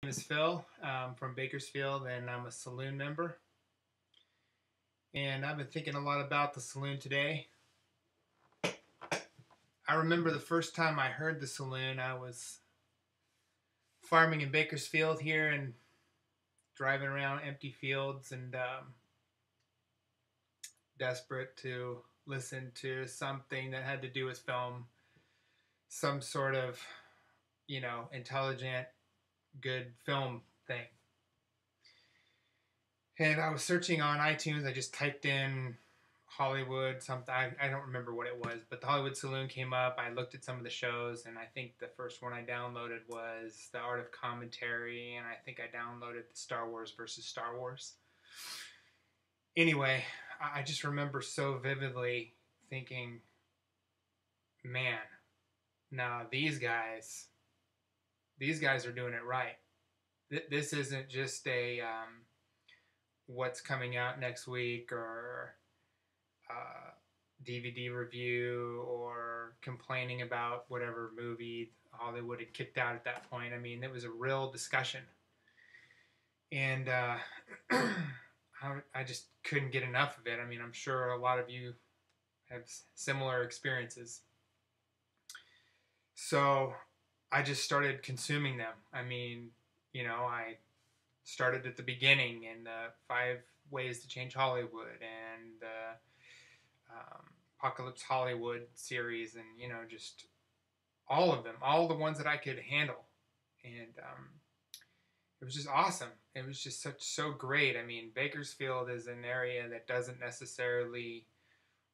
My name is Phil from Bakersfield, and I'm a saloon member. And I've been thinking a lot about the saloon today. I remember the first time I heard the saloon, I was farming in Bakersfield here and driving around empty fields and desperate to listen to something that had to do with film, some sort of, intelligent, good film thing. And I was searching on iTunes. I just typed in Hollywood something. I don't remember what it was, but the Hollywood Saloon came up. I looked at some of the shows, and I think the first one I downloaded was The Art of Commentary, and I think I downloaded the Star Wars versus Star Wars. Anyway, I just remember so vividly thinking, man, now these guys are doing it right. This isn't just a what's coming out next week or DVD review or complaining about whatever movie Hollywood had kicked out at that point. I mean, it was a real discussion. And I just couldn't get enough of it. I mean, I'm sure a lot of you have similar experiences. So I just started consuming them. I mean, I started at the beginning in the 5 Ways to Change Hollywood and the Apocalypse Hollywood series, and just all of them, all the ones that I could handle, and it was just awesome. It was just so great. I mean, Bakersfield is an area that doesn't necessarily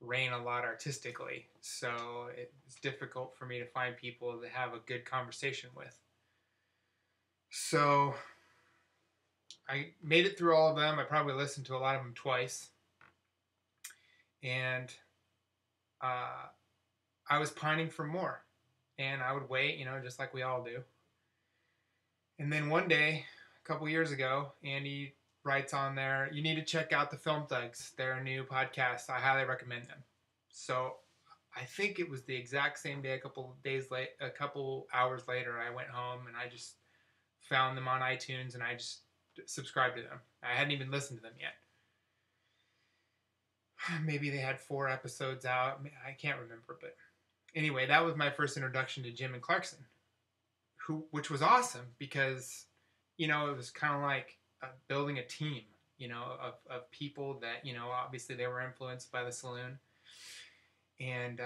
reign a lot artistically, so it's difficult for me to find people to have a good conversation with. So I made it through all of them. I probably listened to a lot of them twice, and I was pining for more, and I would wait, just like we all do. And then one day, a couple years ago, Andy writes on there, "You need to check out the Film Thugs. They're a new podcast. I highly recommend them." So I think it was the exact same day, a couple hours later, I went home and I just found them on iTunes and I just subscribed to them. I hadn't even listened to them yet. Maybe they had 4 episodes out. I can't remember, but anyway, that was my first introduction to Jim and Clarkson, which was awesome because, it was kind of like building a team, of people that, obviously they were influenced by the saloon, and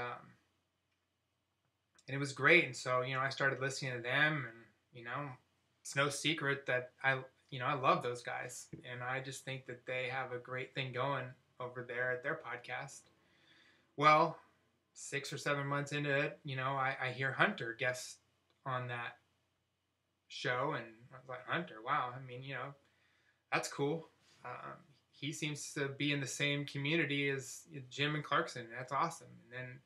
it was great. And so, I started listening to them, and it's no secret that I love those guys, and I just think that they have a great thing going over there at their podcast. Well, 6 or 7 months into it, I hear Hunter guest on that show, and I was like, Hunter, wow, I mean, that's cool. He seems to be in the same community as Jim and Clarkson. That's awesome. And then,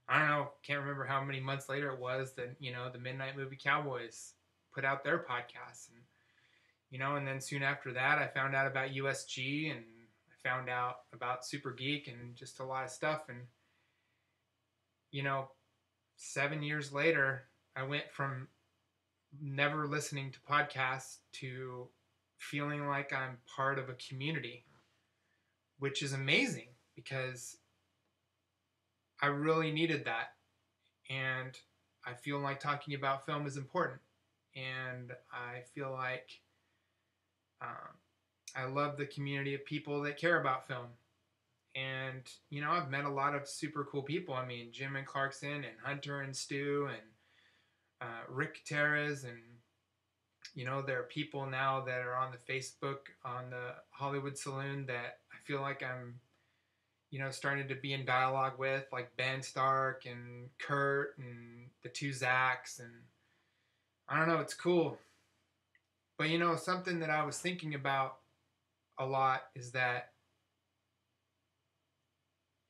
I don't know, can't remember how many months later it was that, the Midnight Movie Cowboys put out their podcast. And, and then soon after that, I found out about USG, and I found out about Super Geek and just a lot of stuff. And, 7 years later, I went from never listening to podcasts to feeling like I'm part of a community, which is amazing because I really needed that. And I feel like talking about film is important. And I feel like I love the community of people that care about film. And, I've met a lot of super cool people. I mean, Jim and Clarkson and Hunter and Stu and Rick Terres. And, there are people now that are on the Facebook on the Hollywood Saloon that I feel like I'm, starting to be in dialogue with, like Ben Stark and Kurt and the two Zachs. And I don't know, it's cool. But, something that I was thinking about a lot is that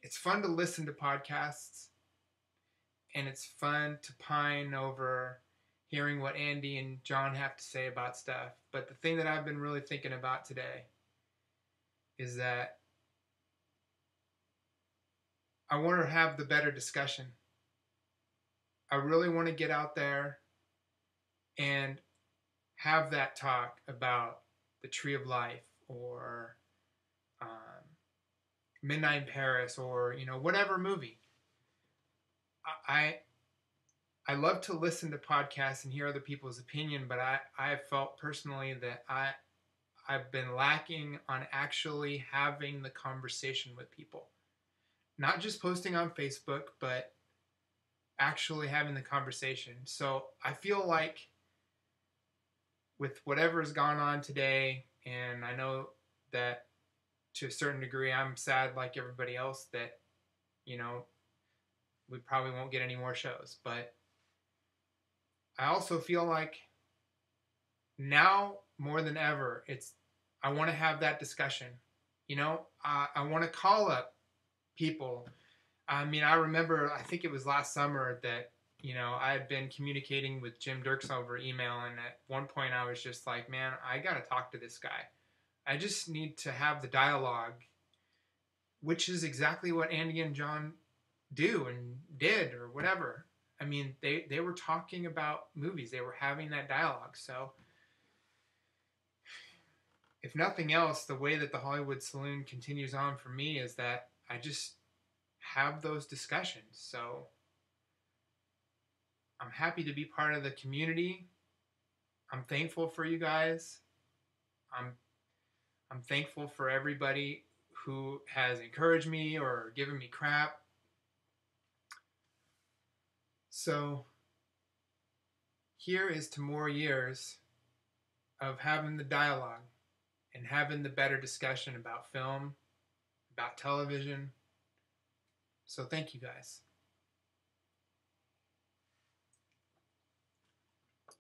it's fun to listen to podcasts, and it's fun to pine over hearing what Andy and John have to say about stuff. But the thing that I've been really thinking about today is that I want to have the better discussion. I really want to get out there and have that talk about the Tree of Life or um, Midnight in Paris or whatever movie. I I love to listen to podcasts and hear other people's opinion, but I felt personally that I've been lacking on actually having the conversation with people. Not just posting on Facebook, but actually having the conversation. So I feel like with whatever's gone on today, and I know that to a certain degree I'm sad like everybody else that, you know, we probably won't get any more shows. But I also feel like now more than ever, I want to have that discussion. I want to call up people. I mean, I remember, I think it was last summer that, I had been communicating with Jim Dirks over email, and at one point I was just like, man, I got to talk to this guy. I just need to have the dialogue, which is exactly what Andy and John do and did or whatever. I mean, they were talking about movies. They were having that dialogue. So, if nothing else, the way that the Hollywood Saloon continues on for me is that I just have those discussions. So, I'm happy to be part of the community. I'm thankful for you guys. I'm I'm thankful for everybody who has encouraged me or given me crap. So, here is to more years of having the dialogue and having the better discussion about film, about television. So, thank you guys.